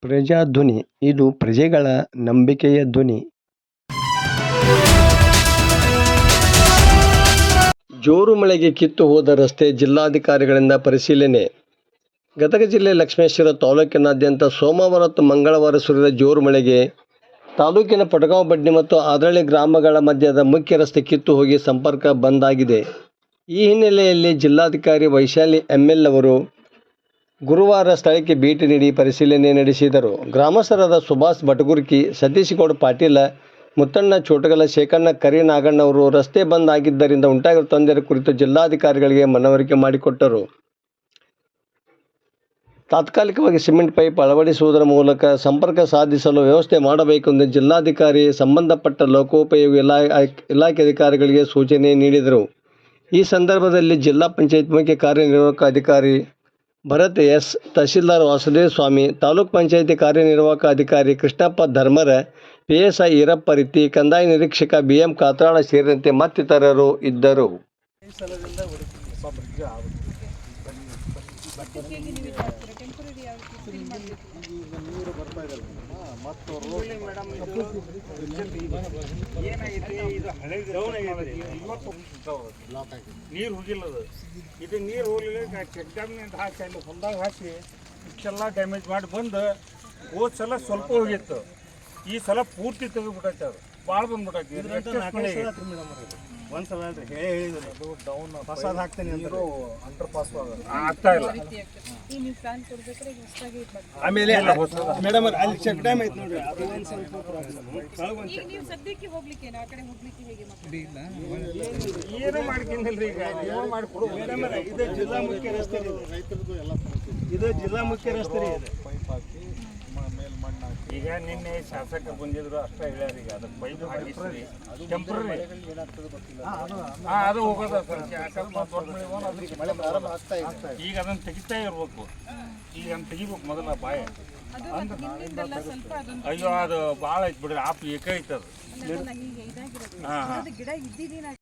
ಪ್ರಜಾಧ್ವನಿ ಇದು ಪ್ರಜೆಗಳ ನಂಬಿಕೆಯ ಧ್ವನಿ. ಜೋರು ಮಳೆಗೆ ಕಿತ್ತು ಹೋದ ರಸ್ತೆ ಜಿಲ್ಲಾಧಿಕಾರಿಗಳಿಂದ ಪರಿಶೀಲನೆ. ಗದಗ ಜಿಲ್ಲೆ ಲಕ್ಷ್ಮೇಶ್ವರ ತಾಲೂಕಿನಾದ್ಯಂತ ಸೋಮವಾರ ಮತ್ತು ಮಂಗಳವಾರ ಸುರಿದ ಜೋರು ಮಳೆಗೆ ತಾಲೂಕಿನ ಪಟಗಾಂವ್ ಬಡ್ಡಿ ಮತ್ತು ಆದರಳ್ಳಿ ಗ್ರಾಮಗಳ ಮಧ್ಯದ ಮುಖ್ಯ ರಸ್ತೆ ಕಿತ್ತು ಹೋಗಿ ಸಂಪರ್ಕ ಬಂದ್ ಆಗಿದೆ. ಈ ಹಿನ್ನೆಲೆಯಲ್ಲಿ ಜಿಲ್ಲಾಧಿಕಾರಿ ವೈಶಾಲಿ ಎಂ.ಎಲ್. ಅವರು ಗುರುವಾರ ಸ್ಥಳಕ್ಕೆ ಭೇಟಿ ನೀಡಿ ಪರಿಶೀಲನೆ ನಡೆಸಿದರು. ಗ್ರಾಮಸ್ಥರಾದ ಸುಭಾಷ್ ಬಟಗುರ್ಕಿ, ಸತೀಶ್ ಗೌಡ ಪಾಟೀಲ, ಮುತ್ತಣ್ಣ ಚೋಟಗಲ, ಶೇಖಣ್ಣ ಕರಿನಾಗಣ್ಣ ಅವರು ರಸ್ತೆ ಬಂದ್ ಆಗಿದ್ದರಿಂದ ಉಂಟಾಗಿರುವ ತೊಂದರೆ ಕುರಿತು ಜಿಲ್ಲಾಧಿಕಾರಿಗಳಿಗೆ ಮನವರಿಕೆ ಮಾಡಿಕೊಟ್ಟರು. ತಾತ್ಕಾಲಿಕವಾಗಿ ಸಿಮೆಂಟ್ ಪೈಪ್ ಅಳವಡಿಸುವುದರ ಮೂಲಕ ಸಂಪರ್ಕ ಸಾಧಿಸಲು ವ್ಯವಸ್ಥೆ ಮಾಡಬೇಕೆಂದು ಜಿಲ್ಲಾಧಿಕಾರಿ ಸಂಬಂಧಪಟ್ಟ ಲೋಕೋಪಯೋಗಿ ಇಲಾಖೆ ಅಧಿಕಾರಿಗಳಿಗೆ ಸೂಚನೆ ನೀಡಿದರು. ಈ ಸಂದರ್ಭದಲ್ಲಿ ಜಿಲ್ಲಾ ಪಂಚಾಯತ್ ಮುಖ್ಯ ಕಾರ್ಯನಿರ್ವಾಹಕ ಅಧಿಕಾರಿ ಭರತ್ ಎಸ್, ತಹಶೀಲ್ದಾರ್ ವಾಸುದೇವ ಸ್ವಾಮಿ, ತಾಲೂಕು ಪಂಚಾಯತಿ ಕಾರ್ಯನಿರ್ವಾಹಕ ಅಧಿಕಾರಿ ಕೃಷ್ಣಪ್ಪ ಧರ್ಮರ, ಪಿಎಸ್ಐ ಈರಪ್ಪ ರಿತ್ತಿ, ಕಂದಾಯ ನಿರೀಕ್ಷಕ ಬಿ.ಎಂ. ಕಾತ್ರಾಳ ಸೇರಿದಂತೆ ಮತ್ತಿತರರು ಇದ್ದರು. ನೀರು ಹೋಗಿಲ್ಲ, ಇದು ನೀರು ಹೋಗಲಿಲ್ಲ. ಚೆಕ್ ಡ್ಯಾಮ್ನಿಂದ ಹಾಕಿ ಅಲ್ಲಿ ಹೊಲ್ದಾಗ ಹಾಕಿ ಇಷ್ಟೆಲ್ಲ ಡ್ಯಾಮೇಜ್ ಮಾಡಿ ಬಂದು ಹೋದ ಸಲ ಸ್ವಲ್ಪ ಹೋಗಿತ್ತು. ಈ ಸಲ ಪೂರ್ತಿ ತೆಗೆದುಬಿಟ್ಟೈತೆ, ಅದು ಭಾಳ ಬಂದ್ಬಿಟ್ಟೈತಿ. ಒಂದ್ಸಲ ಹೇಳಿದ್ರು ಡೌನ್ ಫಸಾದ್ ಹಾಕ್ತೇನೆ ಅಂದರು, ಅಂಡರ್ ಪಾಸ್ ಆಗ್ತಾ ಇಲ್ಲ. ಆಮೇಲೆ ಮೇಡಮ್ ಅಲ್ಲಿ ಚೆಕ್ ಡ್ಯಾಮ್ ಐತೆ ನೋಡ್ರಿ, ಅದು ಒಂದು ಸ್ವಲ್ಪ ಏನೋ ಮಾಡ್ಕೊಂಡಿಲ್ರಿ. ಈಗ ಏನೋ ಮಾಡಿಕೊಡು ಮೇಡಮ್. ಇದು ಜಿಲ್ಲಾ ಮುಖ್ಯ ರಸ್ತೆ, ರೈತರದ್ದು ಎಲ್ಲ ಇದು ಜಿಲ್ಲಾ ಮುಖ್ಯ ರಸ್ತೆ ರೀ. ಇದು ಪೈಪ್ ಹಾಕಿ ಮೇಲೆ ಮಣ್ಣು ಹಾಕಿ ಈಗ ನಿನ್ನೆ ಶಾಸಕ ಬಂದಿದ್ರು ಅಷ್ಟೇ ಹೇಳ್ಯಾರ. ಈಗ ಅದಕ್ಕೆ ಪೈಪ್ ಹಾಕಿಸ್ರಿ ಟೆಂಪ್ರರಿ ಅದು ಹೋಗೋದ ಈಗ ಅದನ್ನು ತೆಗಿತಾ ಇರ್ಬೇಕು. ಈಗ ಅದನ್ನು ತೆಗಿಬೇಕು ಮೊದಲ ಬಾಯ. ಅಯ್ಯೋ ಅದು ಭಾಳ ಐತೆ ಬಿಡ್ರಿ, ಆಪ್ ಏಕ ಐತೆ ಅದು. ಹಾಂ ಹಾಂ